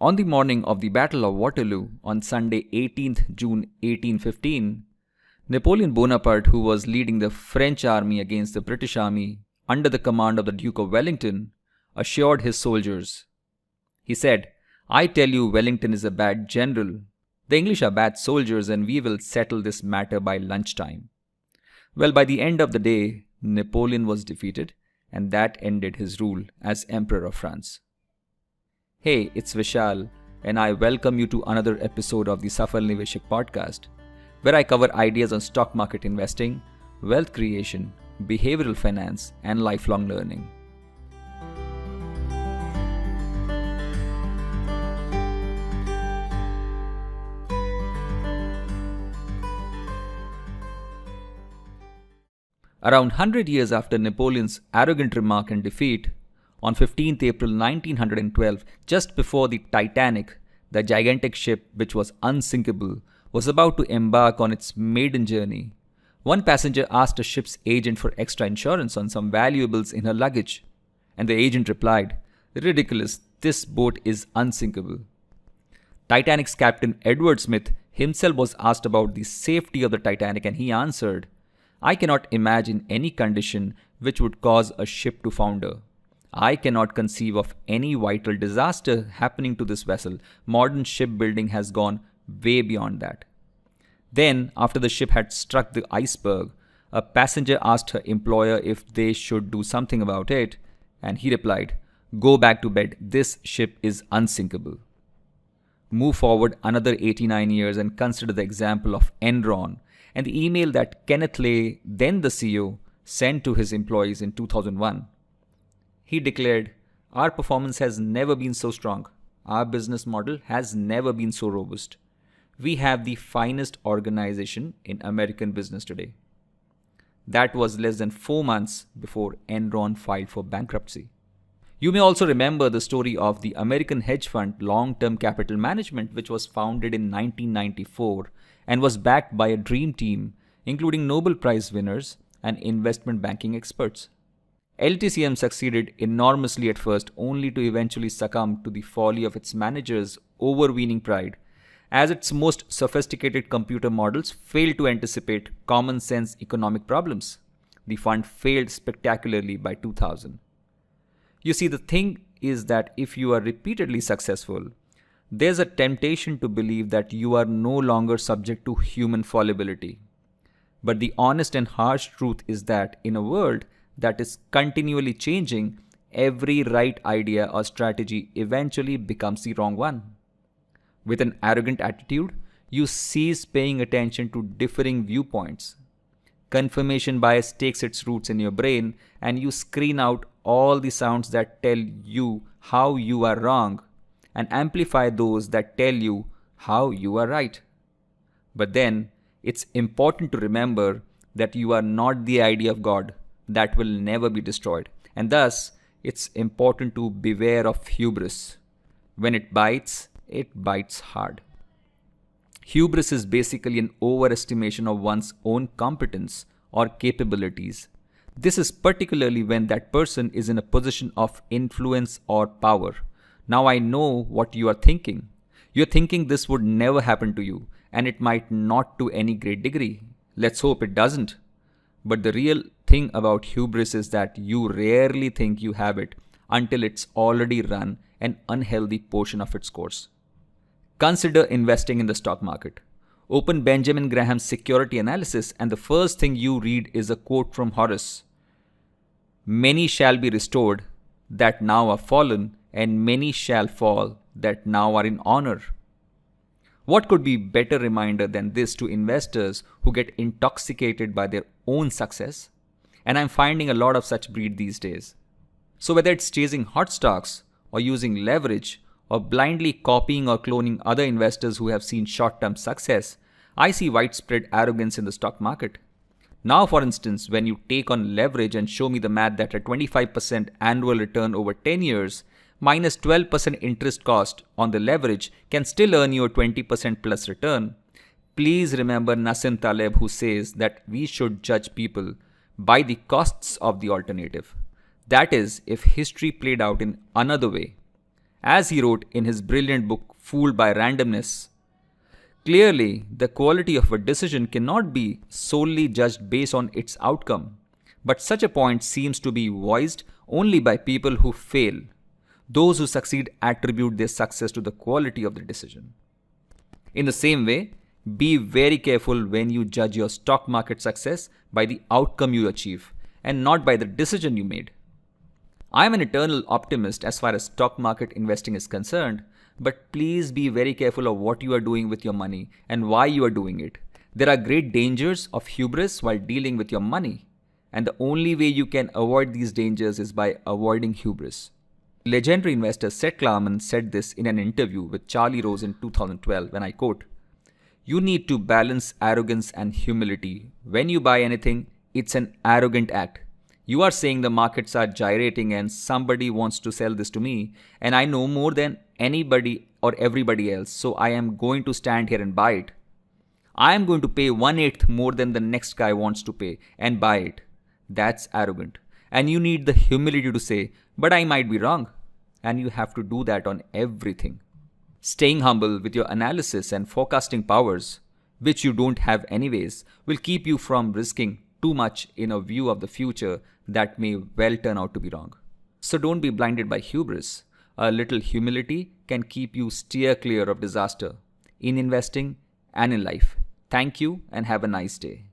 On the morning of the Battle of Waterloo on Sunday 18th June 1815, Napoleon Bonaparte, who was leading the French army against the British army under the command of the Duke of Wellington, assured his soldiers. He said, "I tell you, Wellington is a bad general. The English are bad soldiers, and we will settle this matter by lunchtime." Well, by the end of the day, Napoleon was defeated, and that ended his rule as Emperor of France. Hey, it's Vishal, and I welcome you to another episode of the Safal Niveshak podcast, where I cover ideas on stock market investing, wealth creation, behavioral finance, and lifelong learning. Around 100 years after Napoleon's arrogant remark and defeat, on 15th April 1912, just before the Titanic, the gigantic ship which was unsinkable, was about to embark on its maiden journey, one passenger asked a ship's agent for extra insurance on some valuables in her luggage, and the agent replied, "Ridiculous, this boat is unsinkable." Titanic's captain Edward Smith himself was asked about the safety of the Titanic, and he answered, "I cannot imagine any condition which would cause a ship to founder. I cannot conceive of any vital disaster happening to this vessel. Modern shipbuilding has gone way beyond that." Then, after the ship had struck the iceberg, a passenger asked her employer if they should do something about it, and he replied, "Go back to bed. This ship is unsinkable." Move forward another 89 years and consider the example of Enron and the email that Kenneth Lay, then the CEO, sent to his employees in 2001. He declared, "Our performance has never been so strong. Our business model has never been so robust. We have the finest organization in American business today." That was less than 4 months before Enron filed for bankruptcy. You may also remember the story of the American hedge fund Long-Term Capital Management, which was founded in 1994 and was backed by a dream team, including Nobel Prize winners and investment banking experts. LTCM succeeded enormously at first, only to eventually succumb to the folly of its managers' overweening pride, as its most sophisticated computer models failed to anticipate common sense economic problems. The fund failed spectacularly by 2000. You see, the thing is that if you are repeatedly successful, there's a temptation to believe that you are no longer subject to human fallibility. But the honest and harsh truth is that in a world that is continually changing, every right idea or strategy eventually becomes the wrong one. With an arrogant attitude, you cease paying attention to differing viewpoints. Confirmation bias takes its roots in your brain, and you screen out all the sounds that tell you how you are wrong and amplify those that tell you how you are right. But then, it's important to remember that you are not the idea of God that will never be destroyed. And thus, it's important to beware of hubris. When it bites hard. Hubris is basically an overestimation of one's own competence or capabilities. This is particularly when that person is in a position of influence or power. Now I know what you are thinking. You're thinking this would never happen to you, and it might not to any great degree. Let's hope it doesn't. But the real thing about hubris is that you rarely think you have it until it's already run an unhealthy portion of its course. Consider investing in the stock market. Open Benjamin Graham's security analysis, and the first thing you read is a quote from Horace. "Many shall be restored that now are fallen, and many shall fall that now are in honor." What could be better reminder than this to investors who get intoxicated by their own success? And I'm finding a lot of such breed these days. So whether it's chasing hot stocks or using leverage or blindly copying or cloning other investors who have seen short-term success, I see widespread arrogance in the stock market. Now, for instance, when you take on leverage and show me the math that a 25% annual return over 10 years minus 12% interest cost on the leverage can still earn you a 20% plus return, please remember Nassim Taleb, who says that we should judge people by the costs of the alternative. That is, if history played out in another way. As he wrote in his brilliant book Fooled by Randomness, clearly, the quality of a decision cannot be solely judged based on its outcome, but such a point seems to be voiced only by people who fail. Those who succeed attribute their success to the quality of the decision. In the same way, be very careful when you judge your stock market success by the outcome you achieve and not by the decision you made. I am an eternal optimist as far as stock market investing is concerned, but please be very careful of what you are doing with your money and why you are doing it. There are great dangers of hubris while dealing with your money, and the only way you can avoid these dangers is by avoiding hubris. Legendary investor Seth Klarman said this in an interview with Charlie Rose in 2012 when I quote, "You need to balance arrogance and humility. When you buy anything, it's an arrogant act. You are saying the markets are gyrating and somebody wants to sell this to me, and I know more than anybody or everybody else, so I am going to stand here and buy it. I am going to pay 1/8 more than the next guy wants to pay and buy it. That's arrogant. And you need the humility to say, but I might be wrong. And you have to do that on everything. Staying humble with your analysis and forecasting powers, which you don't have anyways, will keep you from risking too much in a view of the future that may well turn out to be wrong. So don't be blinded by hubris. A little humility can keep you steer clear of disaster in investing and in life. Thank you and have a nice day.